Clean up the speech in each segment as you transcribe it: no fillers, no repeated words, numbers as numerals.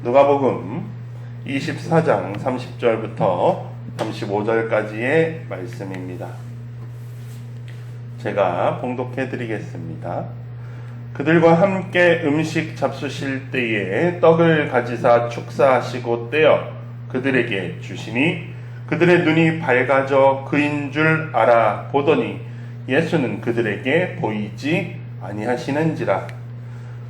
누가복음 24장 30절부터 35절까지의 말씀입니다. 제가 봉독해 드리겠습니다. 그들과 함께 음식 잡수실 때에 떡을 가지사 축사하시고 떼어 그들에게 주시니 그들의 눈이 밝아져 그인 줄 알아 보더니 예수는 그들에게 보이지 아니하시는지라.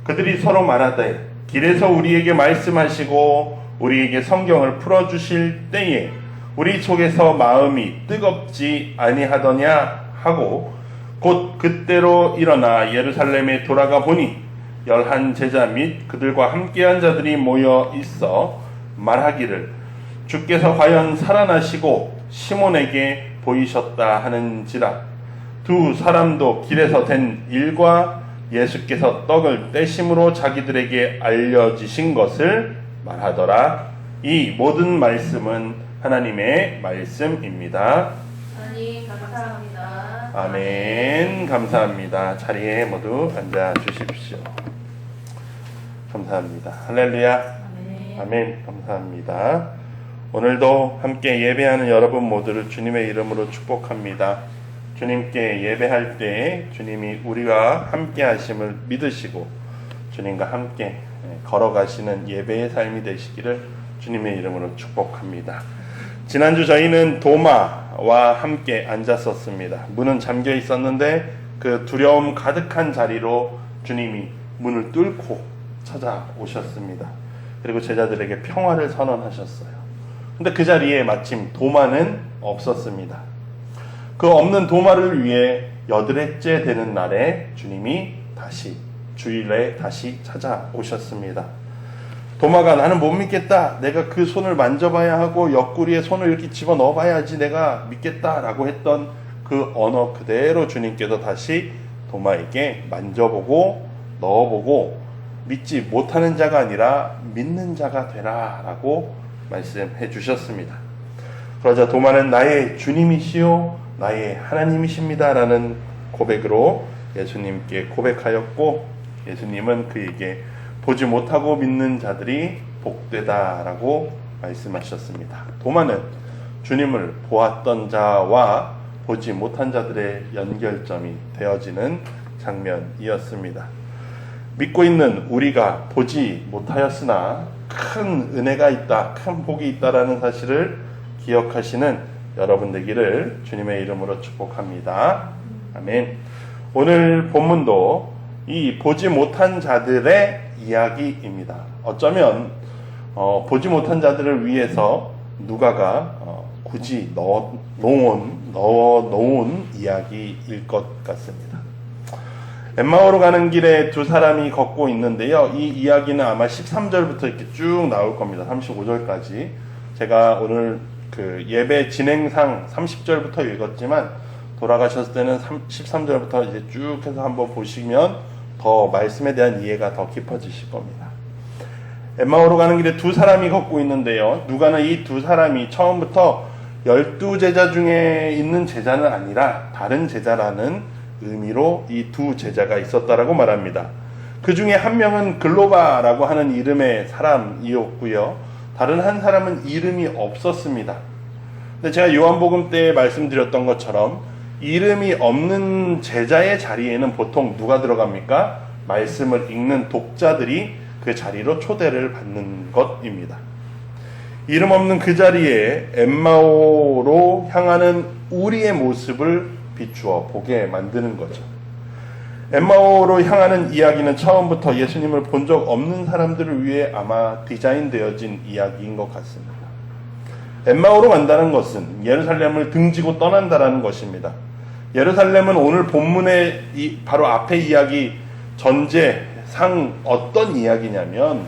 그들이 서로 말하되 길에서 우리에게 말씀하시고 우리에게 성경을 풀어주실 때에 우리 속에서 마음이 뜨겁지 아니하더냐 하고 곧 그때로 일어나 예루살렘에 돌아가 보니 11 제자 및 그들과 함께한 자들이 모여 있어 말하기를 주께서 과연 살아나시고 시몬에게 보이셨다 하는지라. 두 사람도 길에서 된 일과 예수께서 떡을 떼심으로 자기들에게 알려지신 것을 말하더라. 이 모든 말씀은 하나님의 말씀입니다. 하나님 감사합니다. 아멘. 감사합니다. 자리에 모두 앉아 주십시오. 감사합니다. 할렐루야. 아멘. 감사합니다. 오늘도 함께 예배하는 여러분 모두를 주님의 이름으로 축복합니다. 주님께 예배할 때 주님이 우리와 함께 하심을 믿으시고 주님과 함께 걸어가시는 예배의 삶이 되시기를 주님의 이름으로 축복합니다. 지난주 저희는 도마와 함께 앉았었습니다. 문은 잠겨 있었는데 그 두려움 가득한 자리로 주님이 문을 뚫고 찾아오셨습니다. 그리고 제자들에게 평화를 선언하셨어요. 근데 그 자리에 마침 도마는 없었습니다. 그 없는 도마를 위해 8회째 되는 날에 주님이 주일에 다시 찾아오셨습니다. 도마가 나는 못 믿겠다. 내가 그 손을 만져봐야 하고 옆구리에 손을 이렇게 집어넣어 봐야지 내가 믿겠다라고 했던 그 언어 그대로 주님께서 다시 도마에게 만져보고 넣어보고 믿지 못하는 자가 아니라 믿는 자가 되라 라고 말씀해 주셨습니다. 그러자 도마는 나의 주님이시요 나의 하나님이십니다 라는 고백으로 예수님께 고백하였고 예수님은 그에게 보지 못하고 믿는 자들이 복되다 라고 말씀하셨습니다. 도마는 주님을 보았던 자와 보지 못한 자들의 연결점이 되어지는 장면이었습니다. 믿고 있는 우리가 보지 못하였으나 큰 은혜가 있다, 큰 복이 있다라는 사실을 기억하시는 여러분 되기를 주님의 이름으로 축복합니다. 아멘. 오늘 본문도 이 보지 못한 자들의 이야기입니다. 어쩌면 보지 못한 자들을 위해서 누가가 굳이 넣어놓은 이야기일 것 같습니다. 엠마오로 가는 길에 두 사람이 걷고 있는데요. 이 이야기는 아마 13절부터 이렇게 쭉 나올 겁니다. 35절까지. 제가 오늘 그 예배 진행상 30절부터 읽었지만 돌아가셨을 때는 13절부터 이제 쭉 해서 한번 보시면 더 말씀에 대한 이해가 더 깊어지실 겁니다. 엠마오로 가는 길에 두 사람이 걷고 있는데요. 누가는 이 두 사람이 처음부터 12제자 중에 있는 제자는 아니라 다른 제자라는 의미로 이 두 제자가 있었다라고 말합니다. 그 중에 한 명은 글로바라고 하는 이름의 사람이었고요. 다른 한 사람은 이름이 없었습니다. 근데 제가 요한복음 때 말씀드렸던 것처럼 이름이 없는 제자의 자리에는 보통 누가 들어갑니까? 말씀을 읽는 독자들이 그 자리로 초대를 받는 것입니다. 이름 없는 그 자리에 엠마오로 향하는 우리의 모습을 비추어 보게 만드는 거죠. 엠마오로 향하는 이야기는 처음부터 예수님을 본 적 없는 사람들을 위해 아마 디자인되어진 이야기인 것 같습니다. 엠마오로 간다는 것은 예루살렘을 등지고 떠난다라는 것입니다. 예루살렘은 오늘 본문의 바로 앞에 이야기 전제상 어떤 이야기냐면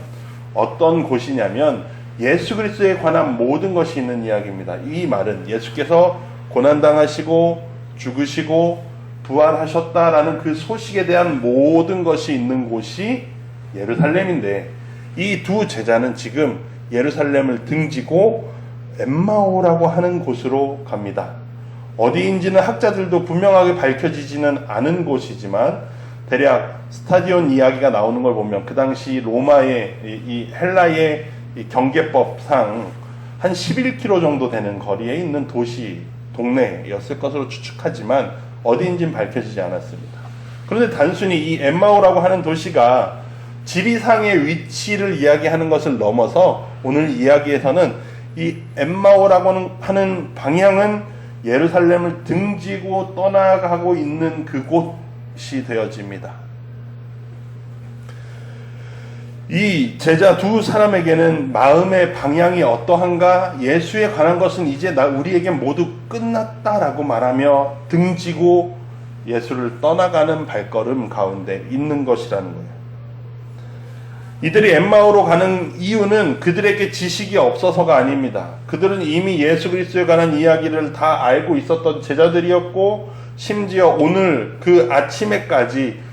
어떤 곳이냐면 예수 그리스도에 관한 모든 것이 있는 이야기입니다. 이 말은 예수께서 고난당하시고 죽으시고 부활하셨다라는 그 소식에 대한 모든 것이 있는 곳이 예루살렘인데 이 두 제자는 지금 예루살렘을 등지고 엠마오라고 하는 곳으로 갑니다. 어디인지는 학자들도 분명하게 밝혀지지는 않은 곳이지만 대략 스타디온 이야기가 나오는 걸 보면 그 당시 로마의 이 헬라의 이 경계법상 한 11km 정도 되는 거리에 있는 도시, 동네였을 것으로 추측하지만 어디인지는 밝혀지지 않았습니다. 그런데 단순히 이 엠마오라고 하는 도시가 지리상의 위치를 이야기하는 것을 넘어서 오늘 이야기에서는 이 엠마오라고 하는 방향은 예루살렘을 등지고 떠나가고 있는 그곳이 되어집니다. 이 제자 두 사람에게는 마음의 방향이 어떠한가, 예수에 관한 것은 이제 우리에게 모두 끝났다라고 말하며 등지고 예수를 떠나가는 발걸음 가운데 있는 것이라는 거예요. 이들이 엠마오로 가는 이유는 그들에게 지식이 없어서가 아닙니다. 그들은 이미 예수 그리스도에 관한 이야기를 다 알고 있었던 제자들이었고, 심지어 오늘 그 아침에까지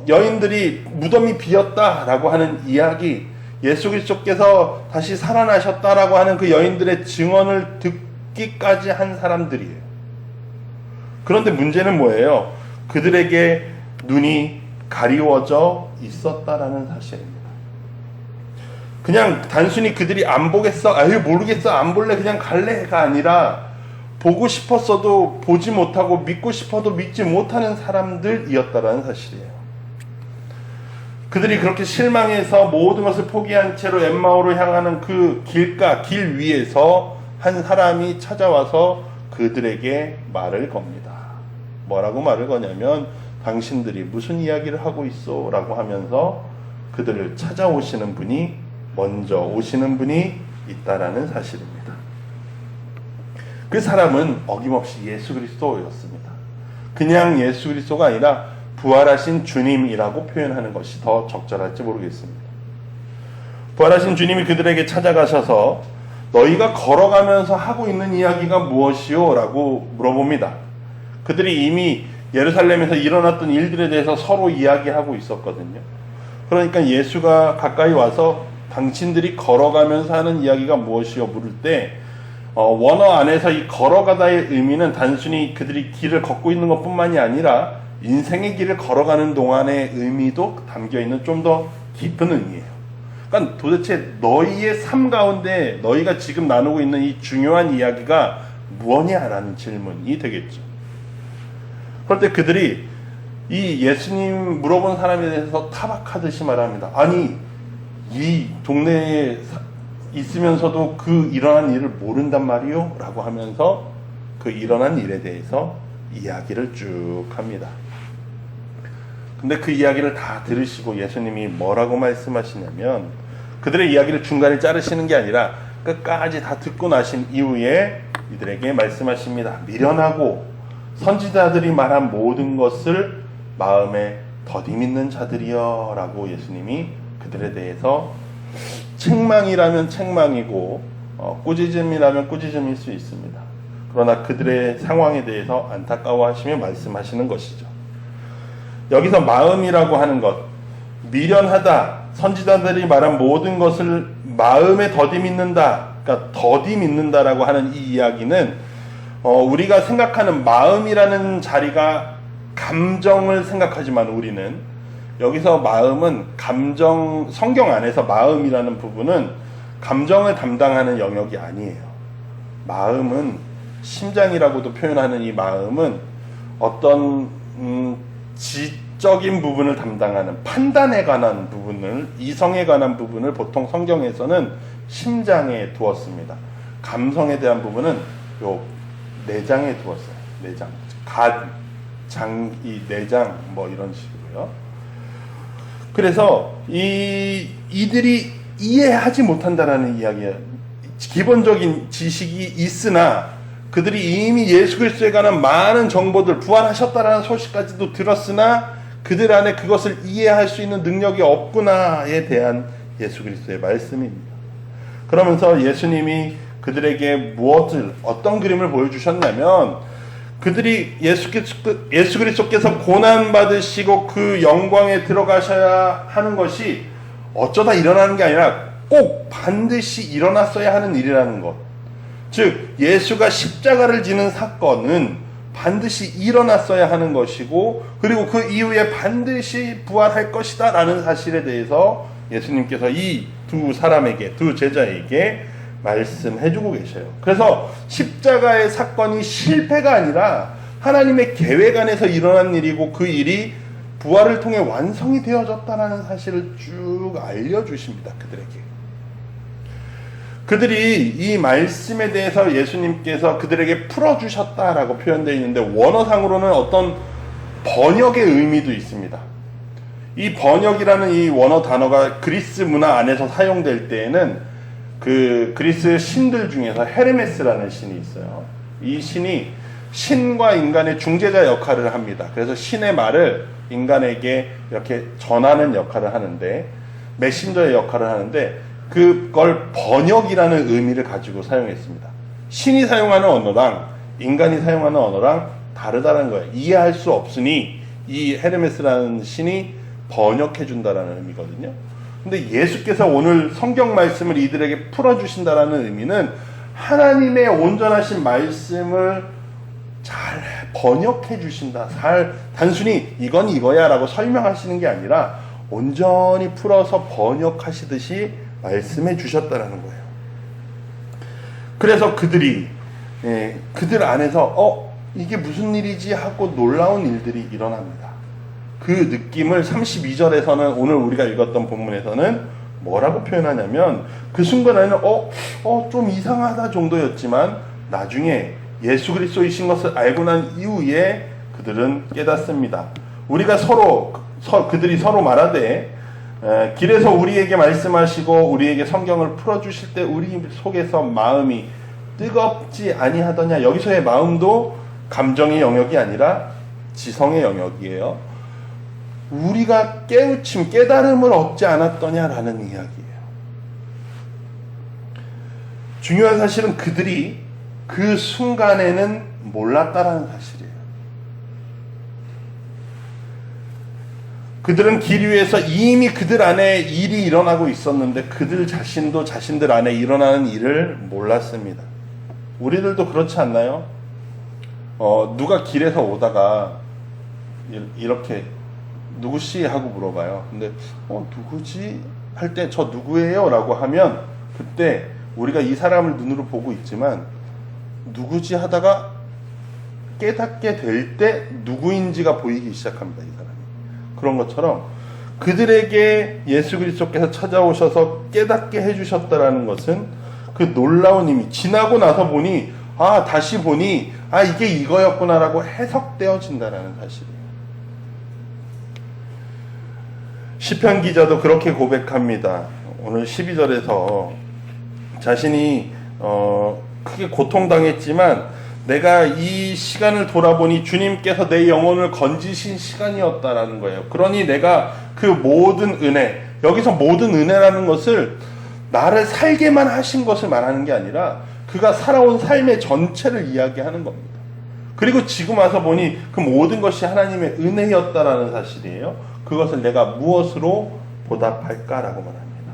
여인들이 무덤이 비었다라고 하는 이야기, 예수 그리스도께서 다시 살아나셨다라고 하는 그 여인들의 증언을 듣기까지 한 사람들이에요. 그런데 문제는 뭐예요? 그들에게 눈이 가리워져 있었다라는 사실입니다. 그냥 단순히 그들이 안 보겠어, 아유 모르겠어, 안 볼래, 그냥 갈래가 아니라 보고 싶었어도 보지 못하고 믿고 싶어도 믿지 못하는 사람들이었다라는 사실이에요. 그들이 그렇게 실망해서 모든 것을 포기한 채로 엠마오로 향하는 그 길 위에서 한 사람이 찾아와서 그들에게 말을 겁니다. 뭐라고 말을 거냐면, 당신들이 무슨 이야기를 하고 있어? 라고 하면서 그들을 찾아오시는 분이, 먼저 오시는 분이 있다라는 사실입니다. 그 사람은 어김없이 예수 그리스도였습니다. 그냥 예수 그리스도가 아니라 부활하신 주님이라고 표현하는 것이 더 적절할지 모르겠습니다. 부활하신 주님이 그들에게 찾아가셔서 너희가 걸어가면서 하고 있는 이야기가 무엇이요? 라고 물어봅니다. 그들이 이미 예루살렘에서 일어났던 일들에 대해서 서로 이야기하고 있었거든요. 그러니까 예수가 가까이 와서 당신들이 걸어가면서 하는 이야기가 무엇이요? 물을 때 원어 안에서 이 걸어가다의 의미는 단순히 그들이 길을 걷고 있는 것뿐만이 아니라 인생의 길을 걸어가는 동안의 의미도 담겨있는 좀 더 깊은 의미예요. 그러니까 도대체 너희의 삶 가운데 너희가 지금 나누고 있는 이 중요한 이야기가 무엇이냐라는 질문이 되겠죠. 그런데 그들이 이 예수님 물어본 사람에 대해서 타박하듯이 말합니다. 아니, 이 동네에 있으면서도 그 일어난 일을 모른단 말이요? 라고 하면서 그 일어난 일에 대해서 이야기를 쭉 합니다. 근데 그 이야기를 다 들으시고 예수님이 뭐라고 말씀하시냐면, 그들의 이야기를 중간에 자르시는 게 아니라 끝까지 다 듣고 나신 이후에 이들에게 말씀하십니다. 미련하고 선지자들이 말한 모든 것을 마음에 더디밌는 자들이여 라고 예수님이 그들에 대해서 책망이라면 책망이고 꾸짖음이라면 꾸짖음일 수 있습니다. 그러나 그들의 상황에 대해서 안타까워하시며 말씀하시는 것이죠. 여기서 마음이라고 하는 것, 미련하다, 선지자들이 말한 모든 것을 마음에 더디 믿는다, 그러니까 더디 믿는다라고 하는 이 이야기는 우리가 생각하는 마음이라는 자리가 감정을 생각하지만, 우리는 여기서 마음은 감정, 성경 안에서 마음이라는 부분은 감정을 담당하는 영역이 아니에요. 마음은, 심장이라고도 표현하는 이 마음은 어떤 지적인 부분을 담당하는, 판단에 관한 부분을, 이성에 관한 부분을 보통 성경에서는 심장에 두었습니다. 감성에 대한 부분은 요 내장에 두었어요. 내장, 이 내장 뭐 이런 식으로요. 그래서 이들이 이해하지 못한다라는 이야기예요. 기본적인 지식이 있으나 그들이 이미 예수 그리스도에 관한 많은 정보들, 부활하셨다라는 소식까지도 들었으나 그들 안에 그것을 이해할 수 있는 능력이 없구나에 대한 예수 그리스도의 말씀입니다. 그러면서 예수님이 그들에게 어떤 그림을 보여주셨냐면, 그들이 예수 그리스도께서 고난받으시고 그 영광에 들어가셔야 하는 것이 어쩌다 일어나는 게 아니라 꼭 반드시 일어났어야 하는 일이라는 것. 즉 예수가 십자가를 지는 사건은 반드시 일어났어야 하는 것이고, 그리고 그 이후에 반드시 부활할 것이다 라는 사실에 대해서 예수님께서 이 두 사람에게, 두 제자에게 말씀해주고 계셔요. 그래서 십자가의 사건이 실패가 아니라 하나님의 계획 안에서 일어난 일이고 그 일이 부활을 통해 완성이 되어졌다는 사실을 쭉 알려주십니다. 그들이 이 말씀에 대해서 예수님께서 그들에게 풀어주셨다라고 표현되어 있는데 원어상으로는 어떤 번역의 의미도 있습니다. 이 번역이라는 이 원어 단어가 그리스 문화 안에서 사용될 때에는 그 그리스 신들 중에서 헤르메스라는 신이 있어요. 이 신이 신과 인간의 중재자 역할을 합니다. 그래서 신의 말을 인간에게 이렇게 전하는 역할을 하는데, 메신저의 역할을 하는데, 그걸 번역이라는 의미를 가지고 사용했습니다. 신이 사용하는 언어랑 인간이 사용하는 언어랑 다르다는 거예요. 이해할 수 없으니 이 헤르메스라는 신이 번역해 준다라는 의미거든요. 근데 예수께서 오늘 성경 말씀을 이들에게 풀어주신다라는 의미는 하나님의 온전하신 말씀을 잘 번역해 주신다. 단순히 이건 이거야 라고 설명하시는 게 아니라 온전히 풀어서 번역하시듯이 말씀해 주셨다라는 거예요. 그래서 그들이 그들 안에서 이게 무슨 일이지 하고 놀라운 일들이 일어납니다. 그 느낌을 32절에서는 오늘 우리가 읽었던 본문에서는 뭐라고 표현하냐면 그 순간에는 좀 이상하다 정도였지만 나중에 예수 그리스도이신 것을 알고 난 이후에 그들은 깨닫습니다. 우리가 그들이 서로 말하되 길에서 우리에게 말씀하시고 우리에게 성경을 풀어주실 때 우리 속에서 마음이 뜨겁지 아니하더냐. 여기서의 마음도 감정의 영역이 아니라 지성의 영역이에요. 우리가 깨달음을 얻지 않았더냐라는 이야기예요. 중요한 사실은 그들이 그 순간에는 몰랐다라는 사실이에요. 그들은 길 위에서 이미 그들 안에 일이 일어나고 있었는데 그들 자신도 자신들 안에 일어나는 일을 몰랐습니다. 우리들도 그렇지 않나요? 누가 길에서 오다가 이렇게 누구씨? 하고 물어봐요. 근데 누구지? 할 때 저 누구예요? 라고 하면 그때 우리가 이 사람을 눈으로 보고 있지만 누구지? 하다가 깨닫게 될 때 누구인지가 보이기 시작합니다. 이 사람이. 그런 것처럼 그들에게 예수 그리스도께서 찾아오셔서 깨닫게 해주셨다라는 것은 그 놀라운 의미, 지나고 나서 보니 다시 보니 이게 이거였구나라고 해석되어진다라는 사실이에요. 시편 기자도 그렇게 고백합니다. 오늘 12절에서 자신이 크게 고통당했지만 내가 이 시간을 돌아보니 주님께서 내 영혼을 건지신 시간이었다라는 거예요. 그러니 내가 그 모든 은혜, 여기서 모든 은혜라는 것을 나를 살게만 하신 것을 말하는 게 아니라 그가 살아온 삶의 전체를 이야기하는 겁니다. 그리고 지금 와서 보니 그 모든 것이 하나님의 은혜였다라는 사실이에요. 그것을 내가 무엇으로 보답할까라고 말합니다.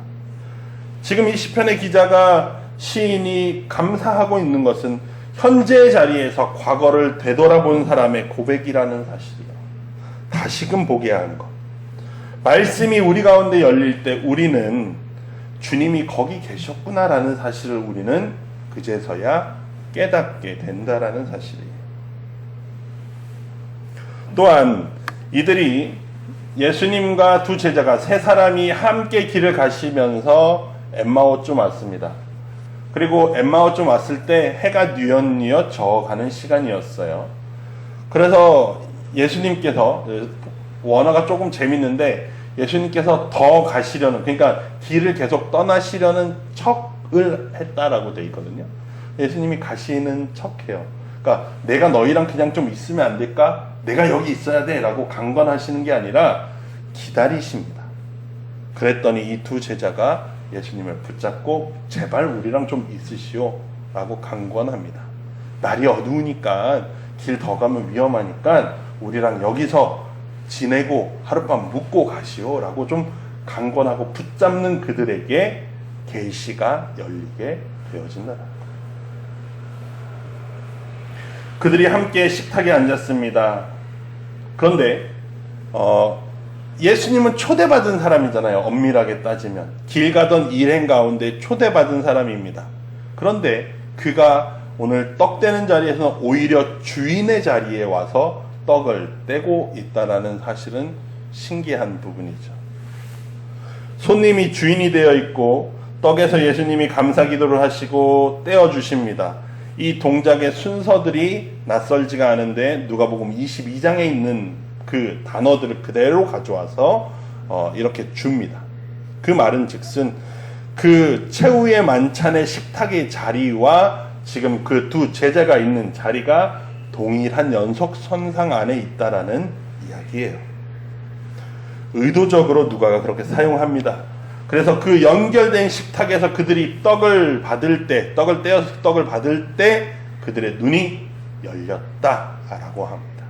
지금 이 시편의 기자가 시인이 감사하고 있는 것은 현재의 자리에서 과거를 되돌아본 사람의 고백이라는 사실이에요. 다시금 보게 하는 것. 말씀이 우리 가운데 열릴 때 우리는 주님이 거기 계셨구나라는 사실을 우리는 그제서야 깨닫게 된다라는 사실이에요. 또한 이들이 예수님과 두 제자가 세 사람이 함께 길을 가시면서 엠마오쯤 왔습니다. 그리고 엠마오쯤 왔을 때 해가 뉘엿뉘엿 져가는 시간이었어요. 그래서 예수님께서, 원어가 조금 재밌는데 예수님께서 더 가시려는, 그러니까 길을 계속 떠나시려는 척을 했다라고 되어 있거든요. 예수님이 가시는 척해요. 그러니까 내가 너희랑 그냥 좀 있으면 안 될까? 내가 여기 있어야 돼 라고 강권하시는 게 아니라 기다리십니다. 그랬더니 이 두 제자가 예수님을 붙잡고 제발 우리랑 좀 있으시오 라고 강권합니다. 날이 어두우니까 길 더 가면 위험하니까 우리랑 여기서 지내고 하룻밤 묵고 가시오 라고 좀 강권하고 붙잡는 그들에게 계시가 열리게 되어진다. 그들이 함께 식탁에 앉았습니다. 그런데 예수님은 초대받은 사람이잖아요. 엄밀하게 따지면 길 가던 일행 가운데 초대받은 사람입니다. 그런데 그가 오늘 떡 떼는 자리에서는 오히려 주인의 자리에 와서 떡을 떼고 있다라는 사실은 신기한 부분이죠. 손님이 주인이 되어 있고 떡에서 예수님이 감사기도를 하시고 떼어주십니다. 이 동작의 순서들이 낯설지가 않은데 누가복음 22장에 있는 그 단어들을 그대로 가져와서 이렇게 줍니다. 그 말은 즉슨 그 최후의 만찬의 식탁의 자리와 지금 그 두 제자가 있는 자리가 동일한 연속선상 안에 있다라는 이야기예요. 의도적으로 누가가 그렇게 사용합니다. 그래서 그 연결된 식탁에서 그들이 떡을 받을 때, 떡을 떼어서 떡을 받을 때 그들의 눈이 열렸다라고 합니다.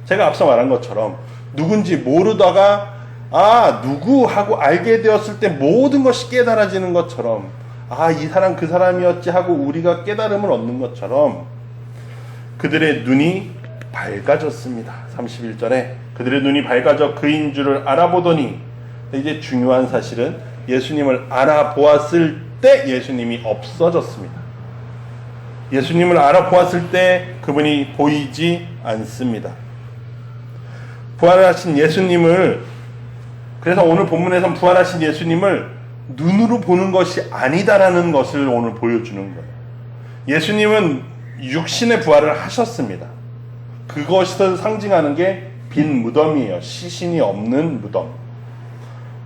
제가 앞서 말한 것처럼 누군지 모르다가 누구 하고 알게 되었을 때 모든 것이 깨달아지는 것처럼 이 사람 그 사람이었지 하고 우리가 깨달음을 얻는 것처럼 그들의 눈이 밝아졌습니다. 31절에 그들의 눈이 밝아져 그인 줄을 알아보더니, 이제 중요한 사실은 예수님을 알아보았을 때 예수님이 없어졌습니다. 예수님을 알아보았을 때 그분이 보이지 않습니다. 부활하신 예수님을, 그래서 오늘 본문에서는 부활하신 예수님을 눈으로 보는 것이 아니다라는 것을 오늘 보여주는 거예요. 예수님은 육신의 부활을 하셨습니다. 그것을 상징하는 게 빈 무덤이에요. 시신이 없는 무덤.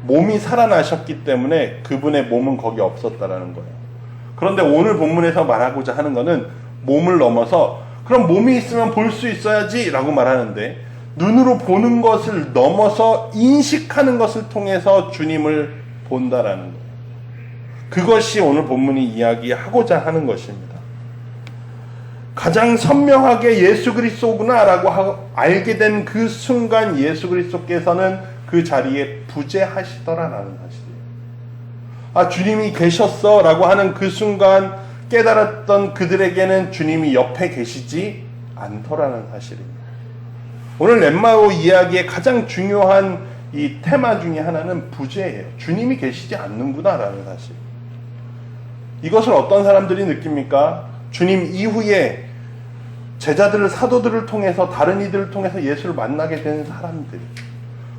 몸이 살아나셨기 때문에 그분의 몸은 거기 없었다라는 거예요. 그런데 오늘 본문에서 말하고자 하는 것은 몸을 넘어서 그럼 몸이 있으면 볼 수 있어야지 라고 말하는데, 눈으로 보는 것을 넘어서 인식하는 것을 통해서 주님을 본다라는 거예요. 그것이 오늘 본문이 이야기하고자 하는 것입니다. 가장 선명하게 예수 그리스도구나라고 알게 된 그 순간 예수 그리스도께서는 그 자리에 부재하시더라라는 사실이에요. 주님이 계셨어 라고 하는 그 순간 깨달았던 그들에게는 주님이 옆에 계시지 않더라는 사실입니다. 오늘 엠마오 이야기의 가장 중요한 이 테마 중에 하나는 부재예요. 주님이 계시지 않는구나 라는 사실. 이것을 어떤 사람들이 느낍니까? 주님 이후에 제자들을, 사도들을 통해서, 다른 이들을 통해서 예수를 만나게 된 사람들,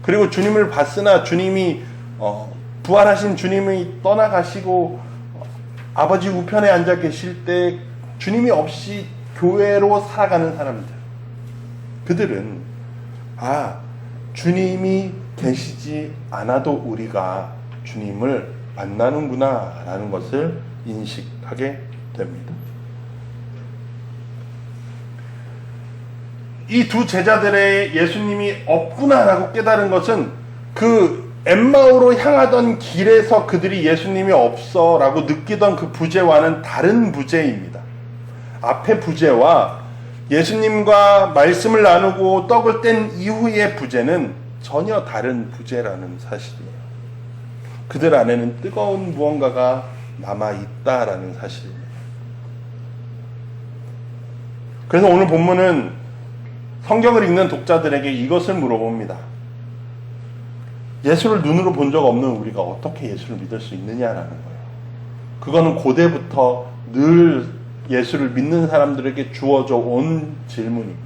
그리고 주님을 봤으나 주님이 부활하신 주님이 떠나가시고 아버지 우편에 앉아 계실 때 주님이 없이 교회로 살아가는 사람들, 그들은 주님이 계시지 않아도 우리가 주님을 만나는구나 라는 것을 인식하게 됩니다. 이 두 제자들의 예수님이 없구나라고 깨달은 것은 그 엠마오로 향하던 길에서 그들이 예수님이 없어 라고 느끼던 그 부재와는 다른 부재입니다. 앞의 부재와 예수님과 말씀을 나누고 떡을 뗀 이후의 부재는 전혀 다른 부재라는 사실이에요. 그들 안에는 뜨거운 무언가가 남아있다라는 사실입니다. 그래서 오늘 본문은 성경을 읽는 독자들에게 이것을 물어봅니다. 예수를 눈으로 본 적 없는 우리가 어떻게 예수를 믿을 수 있느냐라는 거예요. 그거는 고대부터 늘 예수를 믿는 사람들에게 주어져 온 질문입니다.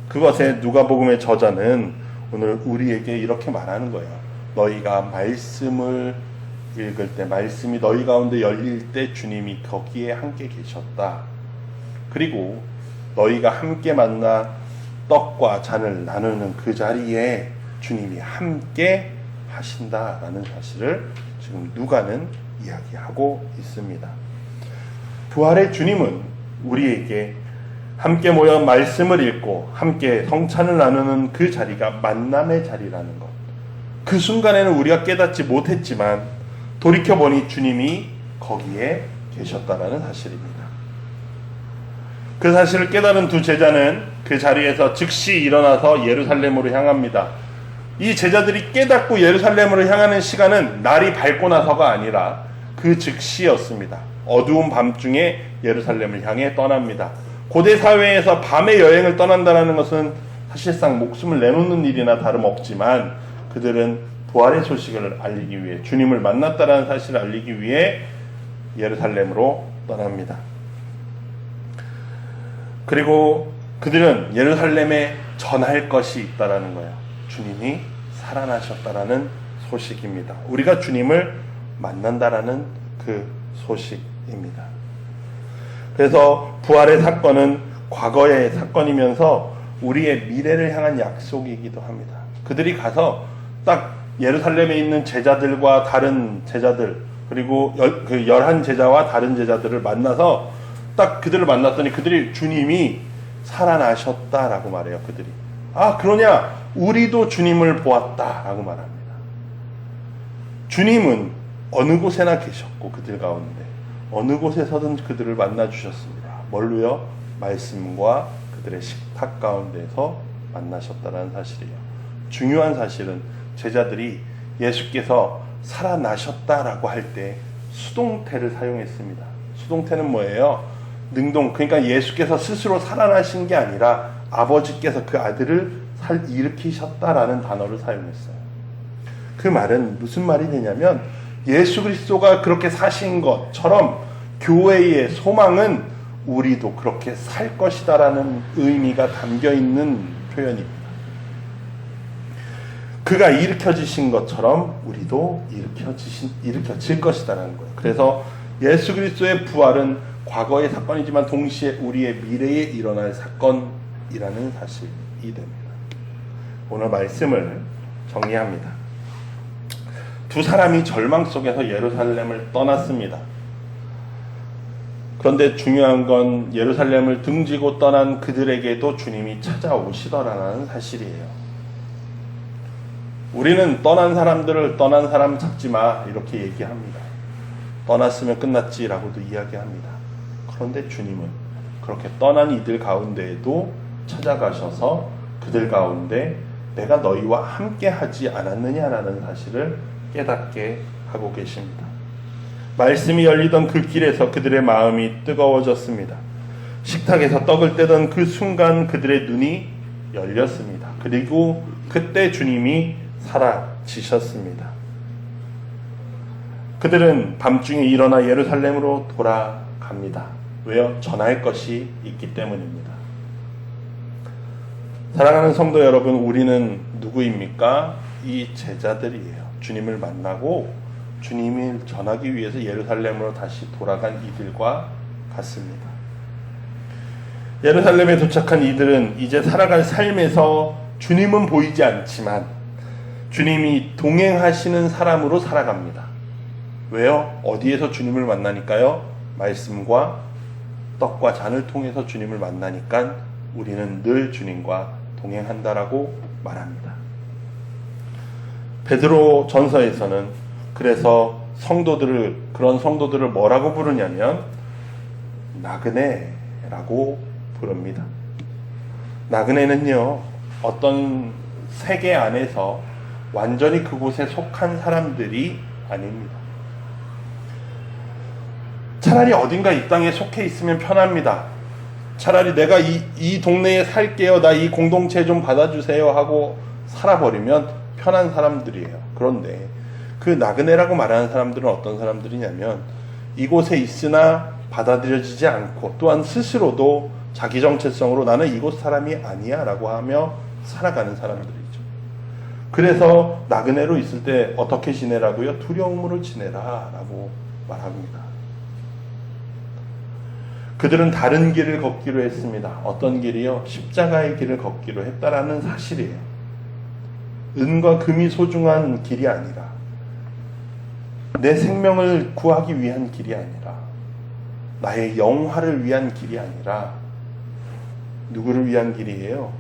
그것에 누가복음의 저자는 오늘 우리에게 이렇게 말하는 거예요. 너희가 말씀을 읽을 때, 말씀이 너희 가운데 열릴 때 주님이 거기에 함께 계셨다. 그리고 너희가 함께 만나 떡과 잔을 나누는 그 자리에 주님이 함께 하신다라는 사실을 지금 누가는 이야기하고 있습니다. 부활의 주님은 우리에게 함께 모여 말씀을 읽고 함께 성찬을 나누는 그 자리가 만남의 자리라는 것, 그 순간에는 우리가 깨닫지 못했지만 돌이켜보니 주님이 거기에 계셨다라는 사실입니다. 그 사실을 깨달은 두 제자는 그 자리에서 즉시 일어나서 예루살렘으로 향합니다. 이 제자들이 깨닫고 예루살렘으로 향하는 시간은 날이 밝고 나서가 아니라 그 즉시였습니다. 어두운 밤중에 예루살렘을 향해 떠납니다. 고대 사회에서 밤에 여행을 떠난다는 것은 사실상 목숨을 내놓는 일이나 다름없지만 그들은 부활의 소식을 알리기 위해, 주님을 만났다라는 사실을 알리기 위해 예루살렘으로 떠납니다. 그리고 그들은 예루살렘에 전할 것이 있다라는 거예요. 주님이 살아나셨다라는 소식입니다. 우리가 주님을 만난다라는 그 소식입니다. 그래서 부활의 사건은 과거의 사건이면서 우리의 미래를 향한 약속이기도 합니다. 그들이 가서 딱 예루살렘에 있는 제자들과 다른 제자들, 그리고 그 11제자와 다른 제자들을 만나서 딱 그들을 만났더니 그들이 주님이 살아나셨다라고 말해요. 그들이. 아, 그러냐? 우리도 주님을 보았다라고 말합니다. 주님은 어느 곳에나 계셨고 그들 가운데 어느 곳에서든 그들을 만나 주셨습니다. 뭘로요? 말씀과 그들의 식탁 가운데서 만나셨다는 사실이에요. 중요한 사실은 제자들이 예수께서 살아나셨다라고 할 때 수동태를 사용했습니다. 수동태는 뭐예요? 능동, 그러니까 예수께서 스스로 살아나신 게 아니라 아버지께서 그 아들을 일으키셨다라는 단어를 사용했어요. 그 말은 무슨 말이 되냐면 예수 그리스도가 그렇게 사신 것처럼 교회의 소망은 우리도 그렇게 살 것이다라는 의미가 담겨 있는 표현입니다. 그가 일으켜지신 것처럼 우리도 일으켜질 것이다라는 거예요. 그래서 예수 그리스도의 부활은 과거의 사건이지만 동시에 우리의 미래에 일어날 사건이라는 사실이 됩니다. 오늘 말씀을 정리합니다. 두 사람이 절망 속에서 예루살렘을 떠났습니다. 그런데 중요한 건 예루살렘을 등지고 떠난 그들에게도 주님이 찾아오시더라는 사실이에요. 우리는 떠난 사람들을 떠난 사람 찾지 마 이렇게 얘기합니다. 떠났으면 끝났지라고도 이야기합니다. 그런데 주님은 그렇게 떠난 이들 가운데에도 찾아가셔서 그들 가운데 내가 너희와 함께 하지 않았느냐라는 사실을 깨닫게 하고 계십니다. 말씀이 열리던 그 길에서 그들의 마음이 뜨거워졌습니다. 식탁에서 떡을 떼던 그 순간 그들의 눈이 열렸습니다. 그리고 그때 주님이 사라지셨습니다. 그들은 밤중에 일어나 예루살렘으로 돌아갑니다. 왜요? 전할 것이 있기 때문입니다. 사랑하는 성도 여러분, 우리는 누구입니까? 이 제자들이에요. 주님을 만나고 주님을 전하기 위해서 예루살렘으로 다시 돌아간 이들과 같습니다. 예루살렘에 도착한 이들은 이제 살아갈 삶에서 주님은 보이지 않지만 주님이 동행하시는 사람으로 살아갑니다. 왜요? 어디에서 주님을 만나니까요? 말씀과 떡과 잔을 통해서 주님을 만나니까 우리는 늘 주님과 동행한다라고 말합니다. 베드로 전서에서는 그래서 그런 성도들을 뭐라고 부르냐면 나그네라고 부릅니다. 나그네는요, 어떤 세계 안에서 완전히 그곳에 속한 사람들이 아닙니다. 차라리 어딘가 이 땅에 속해 있으면 편합니다. 차라리 내가 이 동네에 살게요. 나 이 공동체 좀 받아주세요 하고 살아버리면 편한 사람들이에요. 그런데 그 나그네라고 말하는 사람들은 어떤 사람들이냐면 이곳에 있으나 받아들여지지 않고 또한 스스로도 자기 정체성으로 나는 이곳 사람이 아니야 라고 하며 살아가는 사람들이죠. 그래서 나그네로 있을 때 어떻게 지내라고요? 두려움으로 지내라 라고 말합니다. 그들은 다른 길을 걷기로 했습니다. 어떤 길이요? 십자가의 길을 걷기로 했다라는 사실이에요. 은과 금이 소중한 길이 아니라 내 생명을 구하기 위한 길이 아니라 나의 영화를 위한 길이 아니라 누구를 위한 길이에요?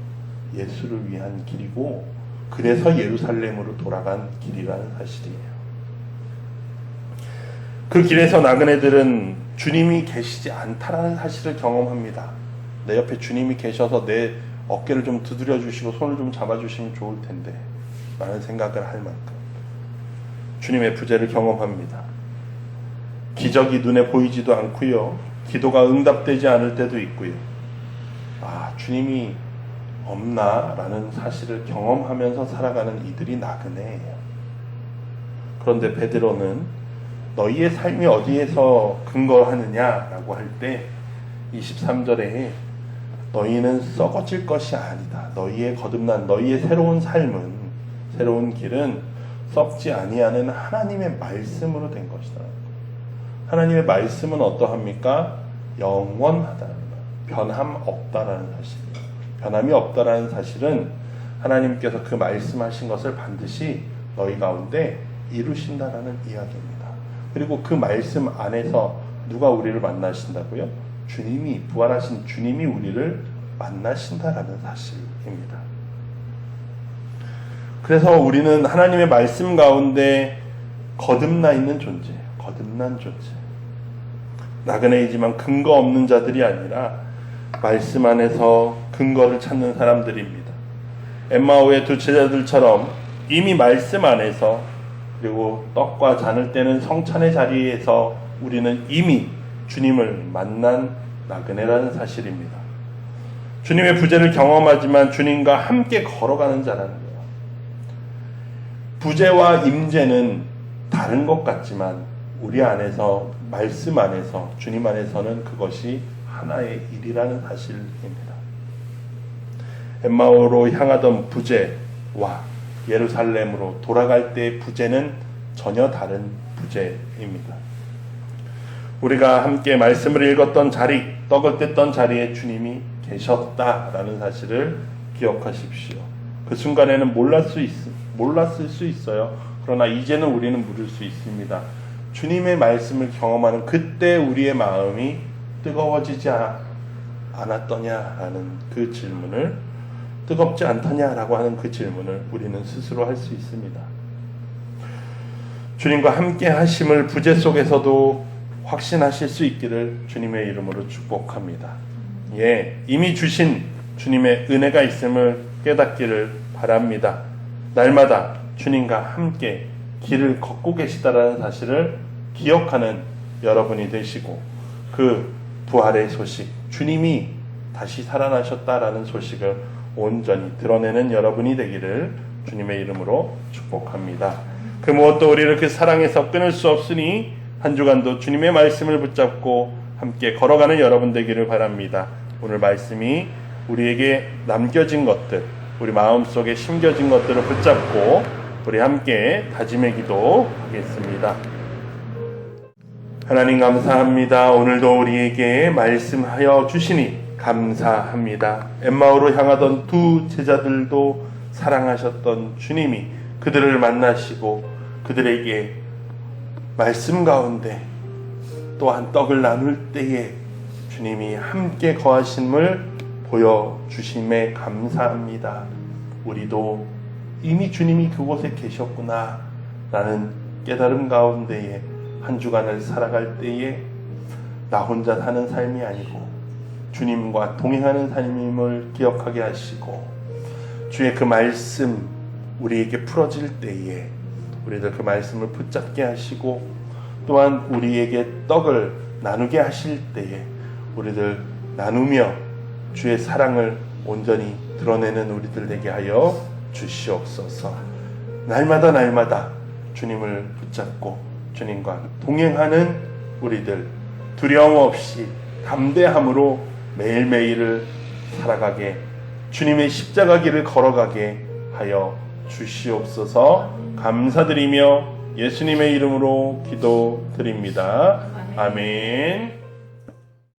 예수를 위한 길이고 그래서 예루살렘으로 돌아간 길이라는 사실이에요. 그 길에서 나그네들은 주님이 계시지 않다라는 사실을 경험합니다. 내 옆에 주님이 계셔서 내 어깨를 좀 두드려 주시고 손을 좀 잡아 주시면 좋을 텐데 라는 생각을 할 만큼 주님의 부재를 경험합니다. 기적이 눈에 보이지도 않고요. 기도가 응답되지 않을 때도 있고요. 주님이 없나라는 사실을 경험하면서 살아가는 이들이 나그네예요. 그런데 베드로는 너희의 삶이 어디에서 근거하느냐라고 할 때 23절에 너희는 썩어질 것이 아니다. 너희의 거듭난 너희의 새로운 삶은, 새로운 길은 썩지 아니하는 하나님의 말씀으로 된 것이다. 하나님의 말씀은 어떠합니까? 영원하다는 것, 변함 없다라는 사실이에요. 변함이 없다라는 사실은 하나님께서 그 말씀하신 것을 반드시 너희 가운데 이루신다라는 이야기입니다. 그리고 그 말씀 안에서 누가 우리를 만나신다고요? 주님이, 부활하신 주님이 우리를 만나신다라는 사실입니다. 그래서 우리는 하나님의 말씀 가운데 거듭나 있는 존재예요. 거듭난 존재. 나그네이지만 근거 없는 자들이 아니라 말씀 안에서 근거를 찾는 사람들입니다. 엠마오의 두 제자들처럼 이미 말씀 안에서, 그리고 떡과 잔을 떼는 성찬의 자리에서 우리는 이미 주님을 만난 나그네라는 사실입니다. 주님의 부재를 경험하지만 주님과 함께 걸어가는 자라는 거예요. 부재와 임재는 다른 것 같지만 우리 안에서, 말씀 안에서, 주님 안에서는 그것이 하나의 일이라는 사실입니다. 엠마오로 향하던 부재와 예루살렘으로 돌아갈 때의 부재는 전혀 다른 부재입니다. 우리가 함께 말씀을 읽었던 자리, 떡을 뗐던 자리에 주님이 계셨다라는 사실을 기억하십시오. 그 순간에는 몰랐을 수 있어요. 그러나 이제는 우리는 물을 수 있습니다. 주님의 말씀을 경험하는 그때 우리의 마음이 뜨거워지지 않았더냐라는 그 질문을, 뜨겁지 않더냐라고 하는 그 질문을 우리는 스스로 할 수 있습니다. 주님과 함께 하심을 부재 속에서도 확신하실 수 있기를 주님의 이름으로 축복합니다. 예, 이미 주신 주님의 은혜가 있음을 깨닫기를 바랍니다. 날마다 주님과 함께 길을 걷고 계시다라는 사실을 기억하는 여러분이 되시고, 그 부활의 소식, 주님이 다시 살아나셨다라는 소식을 온전히 드러내는 여러분이 되기를 주님의 이름으로 축복합니다. 그 무엇도 우리를 그 사랑에서 끊을 수 없으니 한 주간도 주님의 말씀을 붙잡고 함께 걸어가는 여러분 되기를 바랍니다. 오늘 말씀이 우리에게 남겨진 것들, 우리 마음속에 심겨진 것들을 붙잡고 우리 함께 다짐의 기도 하겠습니다. 하나님 감사합니다. 오늘도 우리에게 말씀하여 주시니 감사합니다. 엠마오로 향하던 두 제자들도 사랑하셨던 주님이 그들을 만나시고 그들에게 말씀 가운데 또한 떡을 나눌 때에 주님이 함께 거하심을 보여주심에 감사합니다. 우리도 이미 주님이 그곳에 계셨구나 라는 깨달음 가운데에 한 주간을 살아갈 때에 나 혼자 사는 삶이 아니고 주님과 동행하는 삶임을 기억하게 하시고, 주의 그 말씀 우리에게 풀어질 때에 우리들 그 말씀을 붙잡게 하시고, 또한 우리에게 떡을 나누게 하실 때에 우리들 나누며 주의 사랑을 온전히 드러내는 우리들 되게 하여 주시옵소서. 날마다 주님을 붙잡고 주님과 동행하는 우리들, 두려움 없이 담대함으로 매일매일을 살아가게, 주님의 십자가 길을 걸어가게 하여 주시옵소서. 감사드리며 예수님의 이름으로 기도드립니다. 아멘.